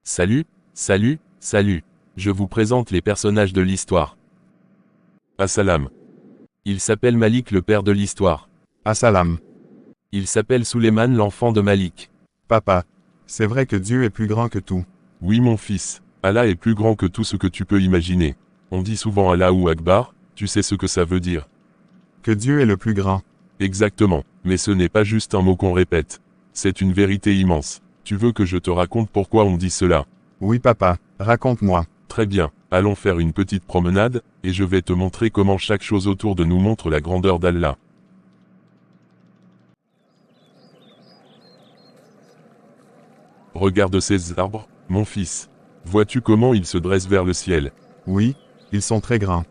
Salut, salut, salut. Je vous présente les personnages de l'histoire. Assalam. Il s'appelle Malik, le père de l'histoire. Assalam. Il s'appelle Suleiman, l'enfant de Malik. Papa, c'est vrai que Dieu est plus grand que tout. Oui mon fils, Allah est plus grand que tout ce que tu peux imaginer. On dit souvent Allah ou Akbar, tu sais ce que ça veut dire. Que Dieu est le plus grand. Exactement, mais ce n'est pas juste un mot qu'on répète. C'est une vérité immense. Tu veux que je te raconte pourquoi on dit cela? Oui papa, raconte-moi. Très bien, allons faire une petite promenade, et je vais te montrer comment chaque chose autour de nous montre la grandeur d'Allah. Regarde ces arbres, mon fils. Vois-tu comment ils se dressent vers le ciel? Oui, ils sont très grands.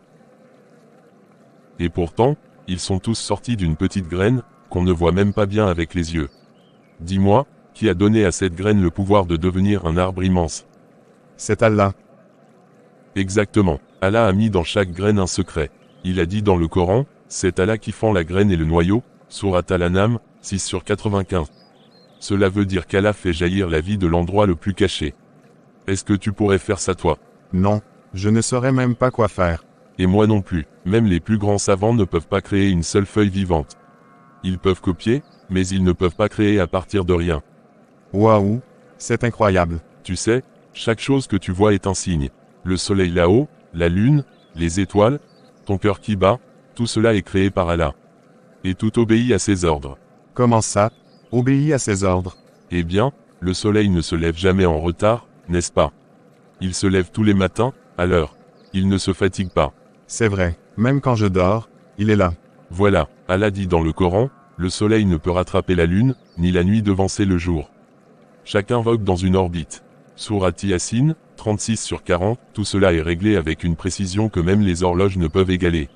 Et pourtant, ils sont tous sortis d'une petite graine, qu'on ne voit même pas bien avec les yeux. Dis-moi, qui a donné à cette graine le pouvoir de devenir un arbre immense? C'est Allah. Exactement, Allah a mis dans chaque graine un secret. Il a dit dans le Coran, c'est Allah qui fend la graine et le noyau, Surat Al-An'am, 6/95. Cela veut dire qu'Allah fait jaillir la vie de l'endroit le plus caché. Est-ce que tu pourrais faire ça toi? Non, je ne saurais même pas quoi faire. Et moi non plus, même les plus grands savants ne peuvent pas créer une seule feuille vivante. Ils peuvent copier, mais ils ne peuvent pas créer à partir de rien. Waouh, c'est incroyable. Tu sais, chaque chose que tu vois est un signe. Le soleil là-haut, la lune, les étoiles, ton cœur qui bat, tout cela est créé par Allah. Et tout obéit à ses ordres. Comment ça? Obéis à ses ordres. Eh bien, le soleil ne se lève jamais en retard, n'est-ce pas? Il se lève tous les matins, à l'heure. Il ne se fatigue pas. C'est vrai, même quand je dors, il est là. Voilà, Allah dit dans le Coran, le soleil ne peut rattraper la lune, ni la nuit devancer le jour. Chacun vogue dans une orbite. Surat Yasin, 36/40, tout cela est réglé avec une précision que même les horloges ne peuvent égaler.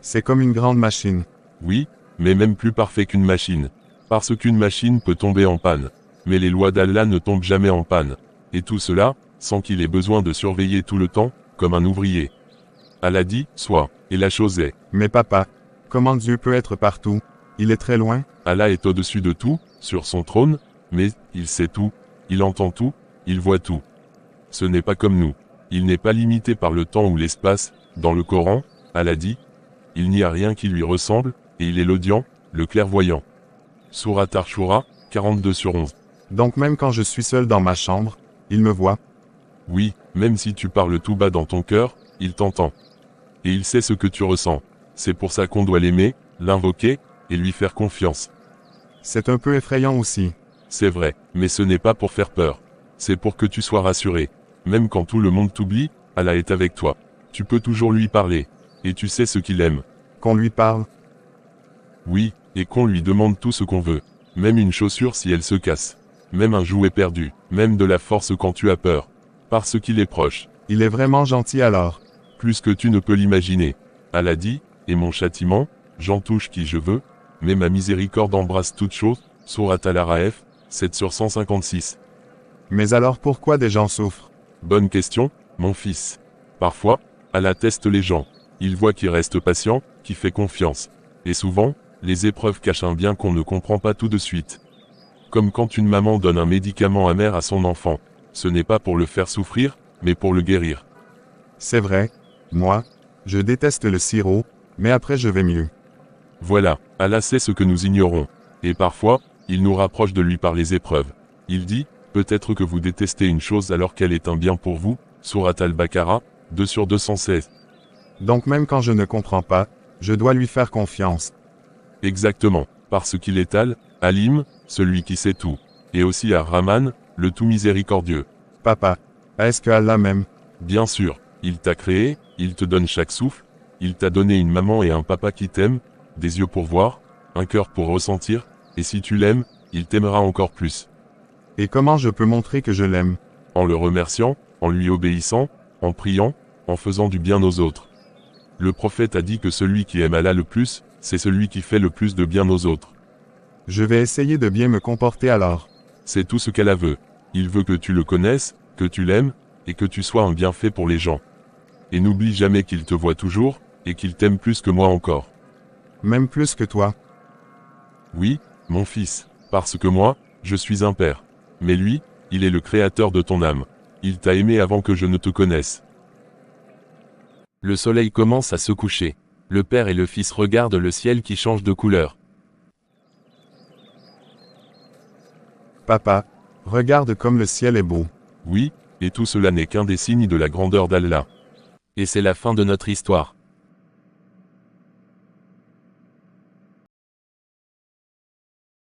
C'est comme une grande machine. Oui, mais même plus parfait qu'une machine. Parce qu'une machine peut tomber en panne. Mais les lois d'Allah ne tombent jamais en panne. Et tout cela, sans qu'il ait besoin de surveiller tout le temps, comme un ouvrier. Allah dit, soit, et la chose est. Mais papa, comment Dieu peut être partout? Il est très loin? Allah est au-dessus de tout, sur son trône, mais il sait tout, il entend tout, il voit tout. Ce n'est pas comme nous. Il n'est pas limité par le temps ou l'espace. Dans le Coran, Allah dit, il n'y a rien qui lui ressemble, et il est l'audient, le clairvoyant. Surat Ar-Shura, 42/11. Donc même quand je suis seul dans ma chambre, il me voit? Oui, même si tu parles tout bas dans ton cœur, il t'entend. Et il sait ce que tu ressens. C'est pour ça qu'on doit l'aimer, l'invoquer, et lui faire confiance. C'est un peu effrayant aussi. C'est vrai, mais ce n'est pas pour faire peur. C'est pour que tu sois rassuré. Même quand tout le monde t'oublie, Allah est avec toi. Tu peux toujours lui parler. Et tu sais ce qu'il aime. Qu'on lui parle? Oui, et qu'on lui demande tout ce qu'on veut. Même une chaussure si elle se casse. Même un jouet perdu. Même de la force quand tu as peur. Parce qu'il est proche. Il est vraiment gentil alors. Plus que tu ne peux l'imaginer. Allah dit, et mon châtiment, j'en touche qui je veux, mais ma miséricorde embrasse toutes choses, Surat Al-Araf, 7/156. Mais alors pourquoi des gens souffrent? Bonne question, mon fils. Parfois, Allah teste les gens. Il voit qui reste patient, qui fait confiance. Et souvent, les épreuves cachent un bien qu'on ne comprend pas tout de suite. Comme quand une maman donne un médicament amer à son enfant. Ce n'est pas pour le faire souffrir, mais pour le guérir. C'est vrai. Moi, je déteste le sirop, mais après je vais mieux. Voilà, Allah sait ce que nous ignorons. Et parfois, il nous rapproche de lui par les épreuves. Il dit, peut-être que vous détestez une chose alors qu'elle est un bien pour vous, Surat Al-Baqarah, 2/216. Donc même quand je ne comprends pas, je dois lui faire confiance. Exactement, parce qu'il est Alim, celui qui sait tout. Et aussi Ar-Rahman, le tout miséricordieux. Papa, est-ce que Allah m'aime? Bien sûr, il t'a créé, il te donne chaque souffle, il t'a donné une maman et un papa qui t'aiment, des yeux pour voir, un cœur pour ressentir, et si tu l'aimes, il t'aimera encore plus. Et comment je peux montrer que je l'aime? En le remerciant, en lui obéissant, en priant, en faisant du bien aux autres. Le prophète a dit que celui qui aime Allah le plus, c'est celui qui fait le plus de bien aux autres. Je vais essayer de bien me comporter alors. C'est tout ce qu'Allah veut. Il veut que tu le connaisses, que tu l'aimes, et que tu sois un bienfait pour les gens. Et n'oublie jamais qu'il te voit toujours, et qu'il t'aime plus que moi encore. Même plus que toi. Oui, mon fils, parce que moi, je suis un père. Mais lui, il est le créateur de ton âme. Il t'a aimé avant que je ne te connaisse. Le soleil commence à se coucher. Le père et le fils regardent le ciel qui change de couleur. Papa, regarde comme le ciel est beau. Oui, et tout cela n'est qu'un des signes de la grandeur d'Allah. Et c'est la fin de notre histoire.